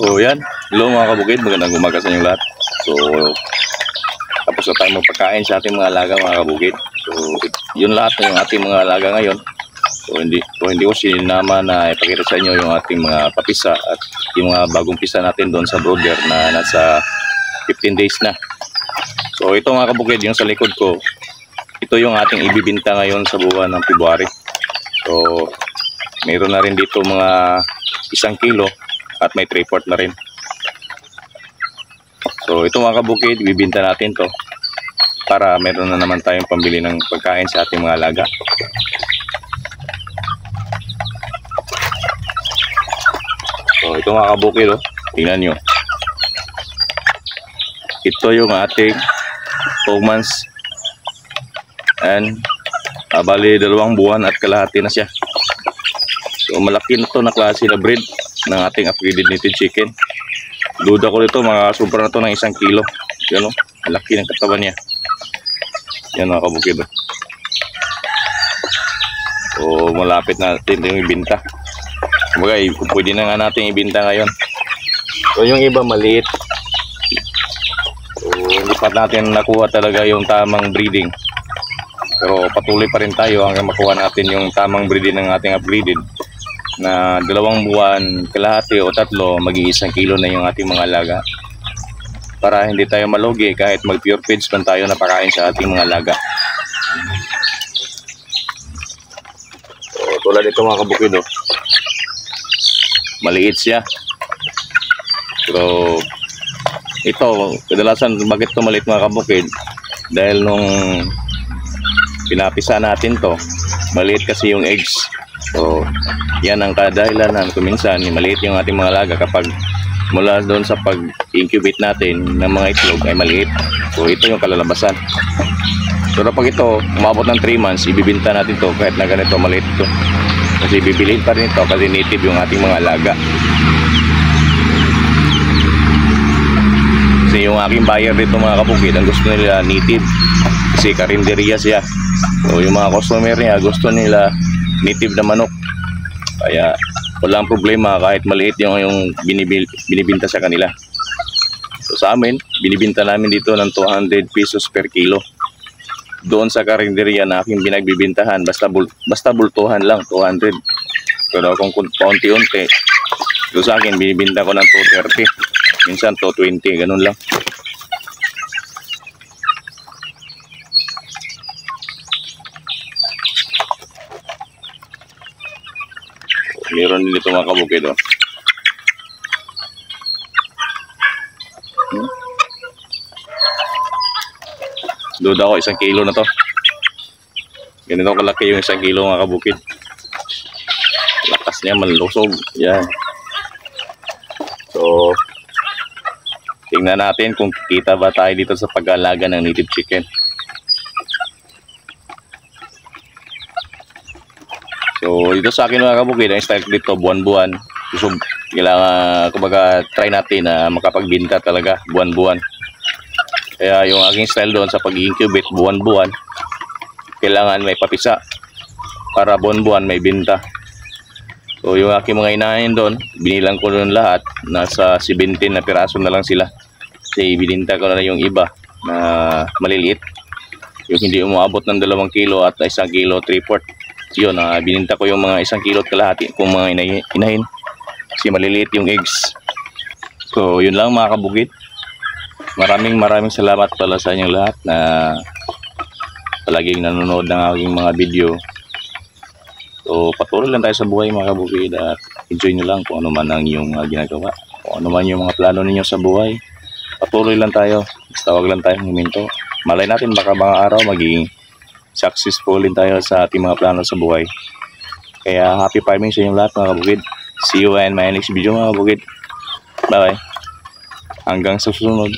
So yan, hello mga kabukid, magandang umaga sa inyo lahat. So tapos na tayo magpakain sa ating mga alaga mga kabukid. So yun lahat na yung ating mga alaga ngayon. So hindi ko sinama na ipakita sa inyo yung ating mga papisa at yung mga bagong pisa natin doon sa brooder na nasa 15 days na. So ito mga kabukid, yung sa likod ko, ito yung ating ibibinta ngayon sa buwan ng February. So mayroon na rin dito mga 1 kilo at may 3/4 na rin. So ito mga kabukid, ibibinta natin to para meron na naman tayong pambili ng pagkain sa ating mga alaga. So ito mga kabukid, tingnan nyo. Ito yung ating 2 months and bali 2 buwan at kalahati na siya. So malaki na to na klase na breed ng ating upgraded native chicken. Duda ko dito mga sobra na to ng 1 kilo. Yan o, malaki ng katawan niya. Yan mga kabukid. So malapit natin yung ibinta. Kumbaga pwede na nga natin ibinta ngayon. So yung iba maliit. So hindi pa natin nakuha talaga yung tamang breeding. Pero patuloy pa rin tayo hanggang makuha natin yung tamang breeding ng ating upgraded. Na 2 buwan, kalahati o 3, mag-1 kilo na yung ating mga alaga. Para hindi tayo malugi kahit mag pure feeds man tayo na pakain sa ating mga alaga. So tulad ito mga kabukid, maliit siya. Pero ito, kadalasan bakit ito maliit mga kabukid? Dahil nung pinapisa natin to, maliit kasi yung eggs. So yan ang kadahilan na kuminsan maliit yung ating mga alaga kapag mula doon sa pag-incubate natin ng mga itlog ay maliit. So ito yung kalalabasan. So kapag ito umabot ng 3 months, ibibinta natin to kahit na ganito maliit ito. Kasi bibilhin pa rin ito kasi native yung ating mga alaga. Kasi yung aking buyer dito mga kabukid, ang gusto nila native kasi karinderya siya. So yung mga customer niya gusto nila native na manok. Kaya walang problema kahit maliit yung binibinta sa kanila. So sa amin, binibinta namin dito ng 200 pesos per kilo. Doon sa karinderya na aking binagbibintahan, basta bultuhan lang, 200. Pero kung paunti-unti, so sa akin, binibinta ko ng 230. Minsan 220, ganun lang. Meron din dito mga kabukid, Duda ko 1 kilo na to. Ganito kalaki yung 1 kilo mga kabukid. Lakas niya, malusog. Yan. So tingnan natin kung kita ba tayo dito sa pag-alaga ng native chicken. So dito sa akin mga kabukid, ang style dito buwan-buwan. So kailangan kumbaga try natin na makapagbinta talaga buwan-buwan. Kaya yung aking style doon sa pag-incubate buwan-buwan, kailangan may papisa para buwan-buwan may binta. So yung aking mga inahin doon, binilang ko doon lahat, nasa 17 na piraso na lang sila. Kasi bininta ko na yung iba na maliliit, yung hindi umabot ng 2 kilo at 1 kilo 3/4. Yun, bininta ko yung mga 1 kilo at kalahati kung mga inahin kasi maliliit yung eggs. So yun lang mga kabukid. Maraming salamat pala sa inyong lahat na palaging nanonood ng aking mga video. So patuloy lang tayo sa buhay mga kabukid at enjoy nyo lang kung ano man ang inyong ginagawa. Kung ano man yung mga plano ninyo sa buhay, patuloy lang tayo. Basta wag lang tayong huminto. Malay natin baka mga araw magiging successful din tayo sa ating mga plano sa buhay. Kaya happy farming sa inyong lahat mga kabukid. See you in my next video mga kabukid. Bye bye. Hanggang sa susunod.